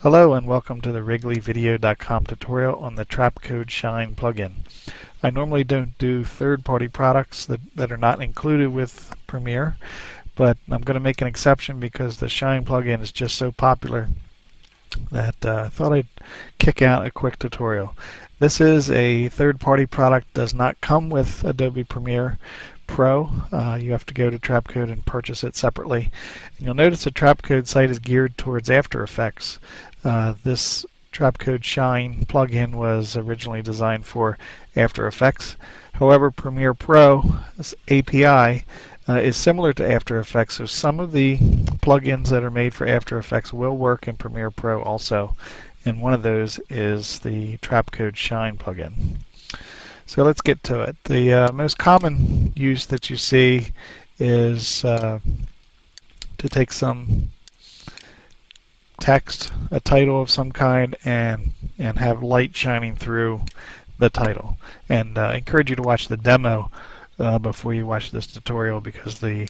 Hello and welcome to the WrigleyVideo.com tutorial on the Trapcode Shine plugin. I normally don't do third-party products that are not included with Premiere, but I'm going to make an exception because the Shine plugin is just so popular that I thought I'd kick out a quick tutorial. This is a third-party product, does not come with Adobe Premiere Pro. You have to go to Trapcode and purchase it separately. And you'll notice the Trapcode site is geared towards After Effects. This Trapcode Shine plugin was originally designed for After Effects. However, Premiere Pro's API is similar to After Effects, so some of the plugins that are made for After Effects will work in Premiere Pro also, and one of those is the Trapcode Shine plugin. So let's get to it. The most common use that you see is to take some text, a title of some kind, and have light shining through the title. And I encourage you to watch the demo before you watch this tutorial, because the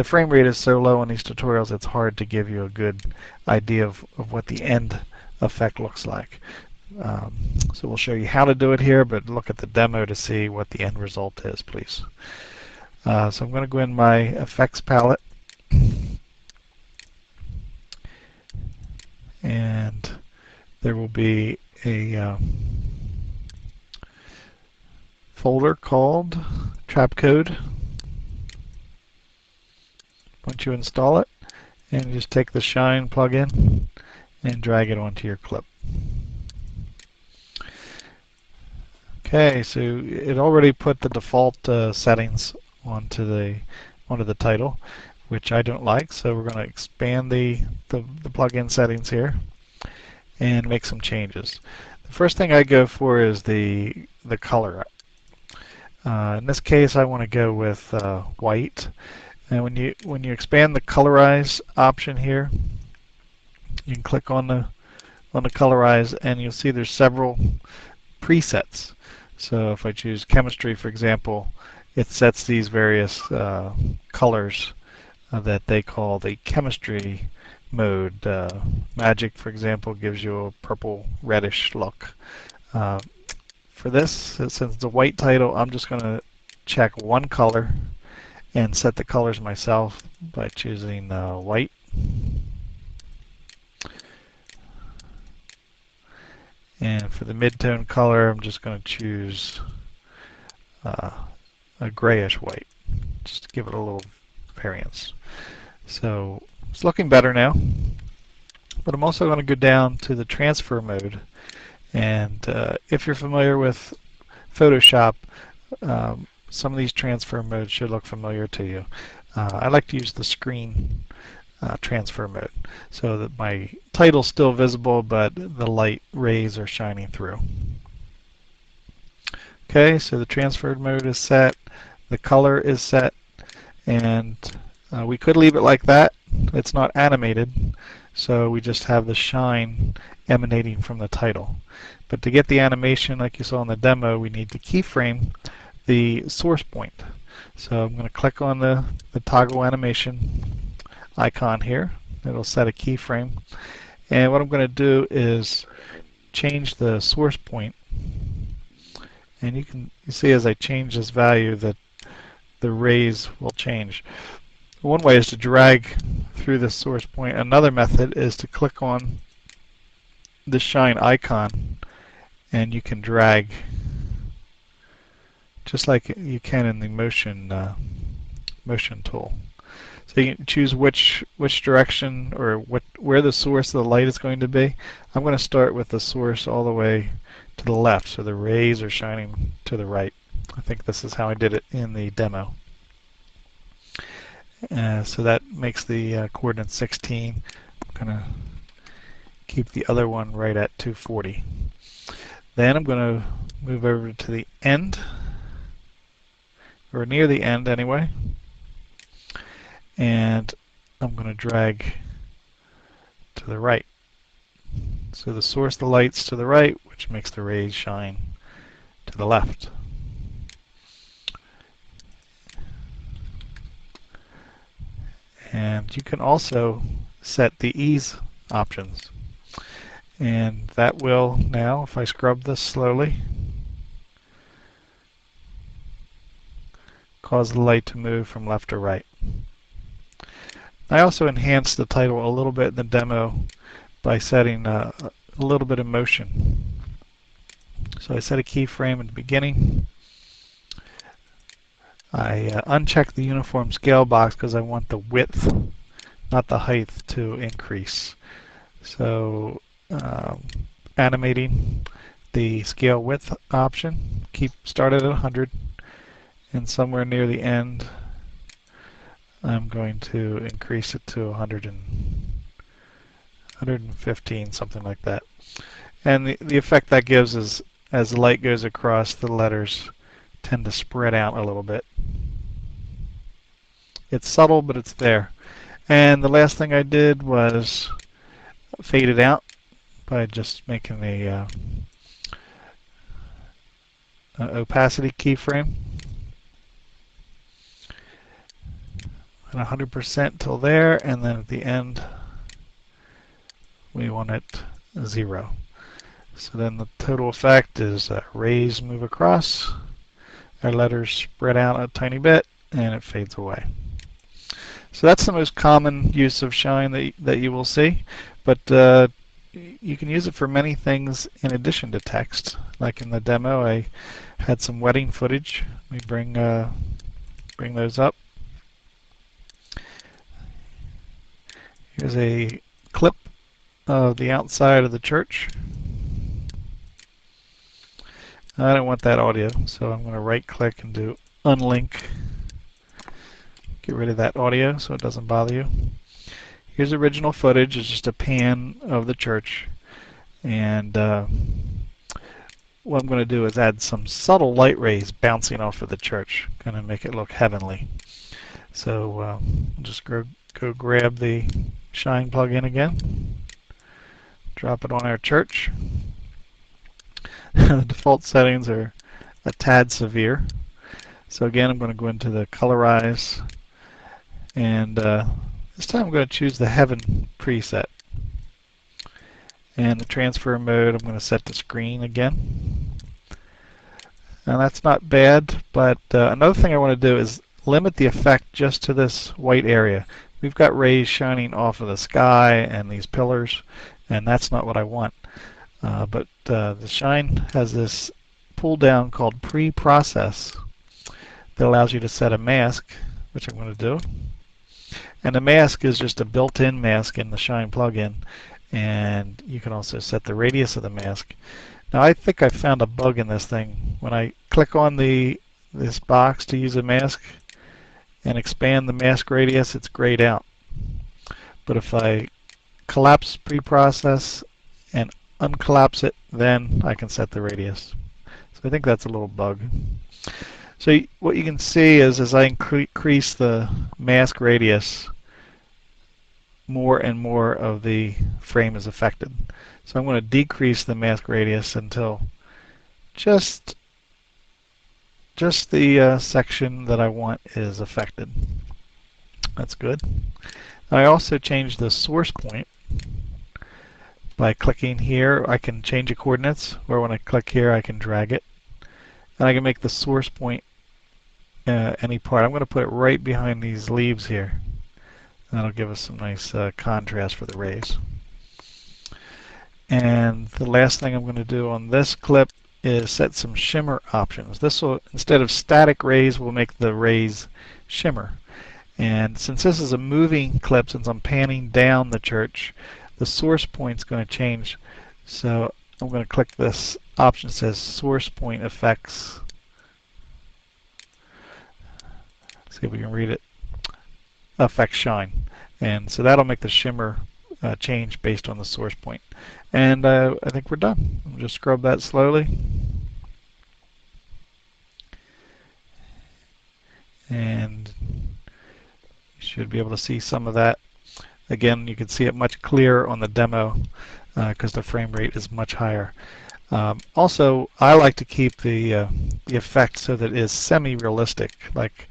frame rate is so low on these tutorials it's hard to give you a good idea of what the end effect looks like. So we'll show you how to do it here, but look at the demo to see what the end result is, please. So I'm going to go in my effects palette, and there will be a folder called Trapcode. Once you install it, and you just take the Shine plugin and drag it onto your clip. Okay, so it already put the default settings onto the title, which I don't like. So we're going to expand the plugin settings here and make some changes. The first thing I go for is the color. In this case, I want to go with white. And when you expand the colorize option here, you can click on the colorize, and you'll see there's several presets. So if I choose chemistry, for example, it sets these various colors that they call the chemistry mode. Magic, for example, gives you a purple reddish look. For this, since it's a white title, I'm just going to check one color and set the colors myself by choosing white. And for the midtone color, I'm just going to choose a grayish white, just to give it a little variance. So it's looking better now, but I'm also going to go down to the transfer mode. And if you're familiar with Photoshop, some of these transfer modes should look familiar to you. I like to use the screen transfer mode, so that my title's still visible, but the light rays are shining through. Okay, so the transferred mode is set, the color is set, and we could leave it like that. It's not animated, so we just have the shine emanating from the title. But to get the animation like you saw in the demo, we need to keyframe the source point. So I'm going to click on the toggle animation icon here. It'll set a keyframe. And what I'm going to do is change the source point. And you see as I change this value that the rays will change. One way is to drag through the source point. Another method is to click on the shine icon, and you can drag just like you can in the motion tool. So you can choose which direction or where the source of the light is going to be. I'm going to start with the source all the way to the left, so the rays are shining to the right. I think this is how I did it in the demo. So that makes the coordinate 16. I'm going to keep the other one right at 240. Then I'm going to move over to the end, or near the end anyway, and I'm going to drag to the right. So the source of the light's to the right, which makes the rays shine to the left. And you can also set the ease options. And that will now, if I scrub this slowly, cause the light to move from left to right. I also enhanced the title a little bit in the demo by setting a little bit of motion. So I set a keyframe at the beginning. I unchecked the uniform scale box because I want the width, not the height, to increase. So animating the scale width option, start it at 100, and somewhere near the end I'm going to increase it to 115, something like that. And the effect that gives is, as the light goes across, the letters tend to spread out a little bit. It's subtle, but it's there. And the last thing I did was fade it out by just making the opacity keyframe. And 100% till there, and then at the end we want it 0. So then the total effect is rays move across, our letters spread out a tiny bit, and it fades away. So that's the most common use of shine that you will see, but you can use it for many things in addition to text. Like in the demo, I had some wedding footage. Let me bring those up. Here's a clip of the outside of the church. I don't want that audio, so I'm going to right click and do unlink. Get rid of that audio so it doesn't bother you. Here's original footage. It's just a pan of the church. And what I'm going to do is add some subtle light rays bouncing off of the church, kind of make it look heavenly. So I'll just go grab the shine plugin again, drop it on our church. The default settings are a tad severe. So again, I'm going to go into the colorize, and this time I'm going to choose the heaven preset. And the transfer mode, I'm going to set to screen again. And that's not bad, but another thing I want to do is limit the effect just to this white area. We've got rays shining off of the sky and these pillars, and that's not what I want. But the shine has this pull down called pre-process that allows you to set a mask, which I'm going to do. And the mask is just a built-in mask in the shine plugin, and you can also set the radius of the mask. Now I think I found a bug in this thing. When I click on this box to use a mask and expand the mask radius, it's grayed out. But if I collapse pre-process and uncollapse it, then I can set the radius. So I think that's a little bug. So what you can see is as I increase the mask radius, more and more of the frame is affected. So I'm going to decrease the mask radius until just the section that I want is affected. That's good. I also changed the source point. By clicking here, I can change the coordinates, or when I click here, I can drag it. And I can make the source point any part. I'm going to put it right behind these leaves here. That'll give us some nice contrast for the rays. And the last thing I'm going to do on this clip is set some shimmer options. This will, instead of static rays, will make the rays shimmer. And since this is a moving clip, since I'm panning down the church, the source point is going to change. So I'm going to click this option that says source point effects. See if we can read it. Affect shine. And so that'll make the shimmer change based on the source point. And I think we're done. I'll just scrub that slowly. And you should be able to see some of that. Again, you can see it much clearer on the demo because the frame rate is much higher. Also, I like to keep the effect so that it is semi-realistic. Like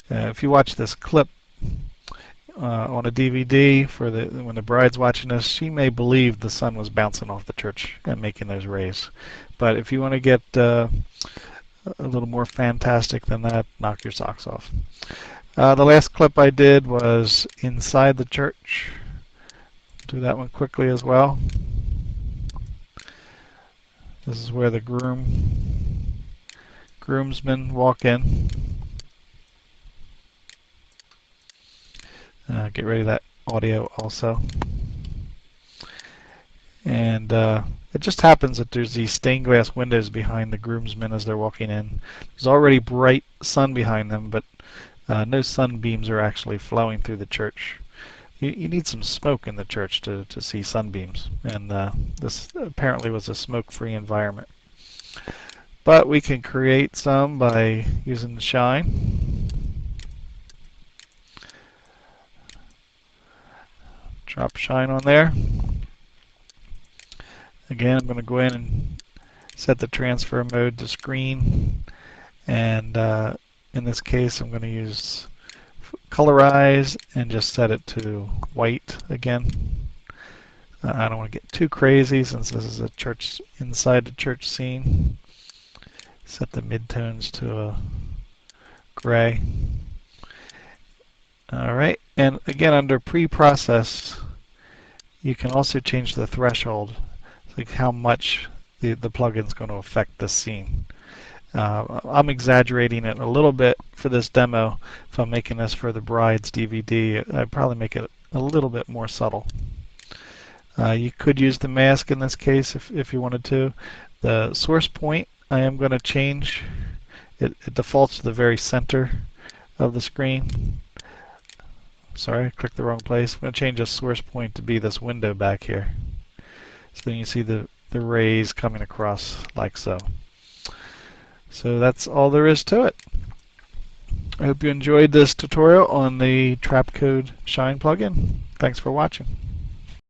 if you watch this clip on a DVD for when the bride's watching this, she may believe the sun was bouncing off the church and making those rays. But if you want to get a little more fantastic than that, knock your socks off. The last clip I did was inside the church. Do that one quickly as well. This is where the groomsmen walk in. Get rid of that audio also. And it just happens that there's these stained glass windows behind the groomsmen as they're walking in. There's already bright sun behind them, but no sunbeams are actually flowing through the church. You need some smoke in the church to see sunbeams, and this apparently was a smoke-free environment. But we can create some by using the shine. Drop shine on there. Again, I'm going to go in and set the transfer mode to screen, and in this case I'm going to use colorize and just set it to white again. I don't want to get too crazy since this is a church, inside the church scene. Set the midtones to a gray. Alright, and again under pre-process you can also change the threshold, like how much the plugin's going to affect this scene. I'm exaggerating it a little bit for this demo. If I'm making this for the bride's DVD, I'd probably make it a little bit more subtle. You could use the mask in this case if you wanted to. The source point I am going to change. It defaults to the very center of the screen. Sorry, I clicked the wrong place. I'm going to change the source point to be this window back here. So then you see the rays coming across like so. So that's all there is to it. I hope you enjoyed this tutorial on the Trapcode Shine plugin. Thanks for watching.